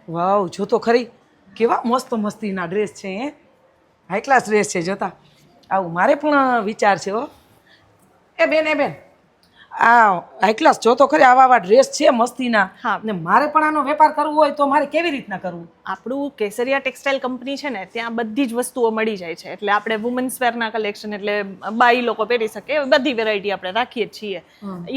વાવ, જો તો ખરી કેવા મસ્ત મસ્તીના ડ્રેસ છે હે. હાઈ ક્લાસ ડ્રેસ છે જોતા. આવું મારે પણ વિચાર છે હો. એ બેન આ હાઈ ક્લાસ જો તો ખરી આવા આવા ડ્રેસ છે મસ્તીના. હા. ને મારે પણ આનો વેપાર કરવો હોય તો મારે કેવી રીતના કરવું? આપણું કેસરિયા ટેક્સટાઇલ કંપની છે ને ત્યાં બધી જ વસ્તુઓ મળી જાય છે. એટલે આપણે વુમન્સ વેરના કલેક્શન એટલે બાઈ લોકો પહેરી શકે એવી બધી વેરાયટી આપણે રાખીએ જ છીએ.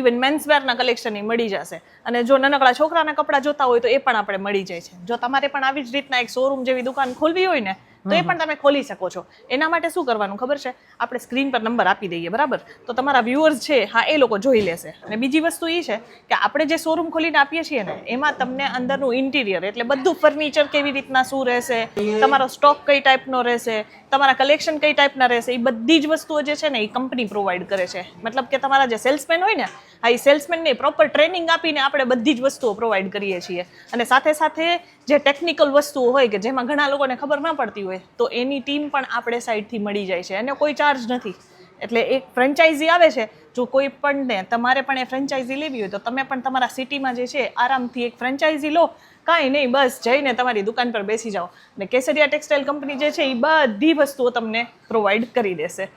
ઇવન મેન્સ વેરના કલેક્શન એ મળી જશે. અને જો નાનકડા છોકરાના કપડાં જોતા હોય તો એ પણ આપણે મળી જાય છે. જો તમારે પણ આવી જ રીતના એક શોરૂમ જેવી દુકાન ખોલવી હોય ને તો એ પણ તમે ખોલી શકો છો. એના માટે શું કરવાનું ખબર છે? આપણે સ્ક્રીન પર નંબર આપી દઈએ, બરાબર? તો તમારા વ્યુઅર્સ છે હા એ લોકો જોઈ લેશે. અને બીજી વસ્તુ એ છે કે આપણે જે શોરૂમ ખોલીને આપીએ છીએ ને એમાં તમને અંદરનું ઇન્ટિરિયર એટલે બધું ફર્નિચર કેવી રીતના શું રહેશે, તમારો સ્ટોક કઈ ટાઈપનો રહેશે, તમારા કલેક્શન કઈ ટાઈપના રહેશે, એ બધી જ વસ્તુઓ જે છે ને એ કંપની પ્રોવાઈડ કરે છે. મતલબ કે તમારા જે સેલ્સમેન હોય ને આ એ સેલ્સમેનને પ્રોપર ટ્રેનિંગ આપીને આપણે બધી જ વસ્તુઓ પ્રોવાઈડ કરીએ છીએ. અને સાથે સાથે જે ટેકનિકલ વસ્તુઓ હોય કે જેમાં ઘણા લોકોને ખબર ના પડતી હોય તો એની ટીમ પણ આપણે સાઈડથી મળી જાય છે અને કોઈ ચાર્જ નથી. એટલે એક ફ્રેન્ચાઇઝી આવે છે. જો કોઈ પણ ને તમારે પણ એ ફ્રેન્ચાઇઝી લેવી હોય તો તમે પણ તમારા સિટીમાં જે છે આરામથી એક ફ્રેન્ચાઇઝી લો. કાંઈ નહીં, બસ જઈને તમારી દુકાન પર બેસી જાઓ. અને કેસરિયા ટેક્સટાઇલ કંપની જે છે એ બધી વસ્તુઓ તમને પ્રોવાઈડ કરી દેશે.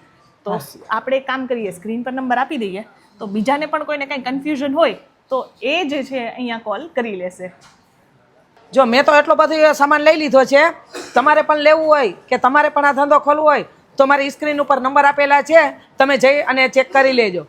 તો આપણે એક કામ કરીએ, સ્ક્રીન પર નંબર આપી દઈએ તો બીજાને પણ કોઈને કંઈ કન્ફ્યુઝન હોય તો એ જે છે અહીંયા કોલ કરી લેશે. જો મેં તો એટલો બધો સામાન લઈ લીધો છે. તમારે પણ લેવું હોય કે તમારે પણ આ ધંધો ખોલવો હોય તો મારી સ્ક્રીન ઉપર નંબર આપેલા છે, તમે જઈ અને ચેક કરી લેજો.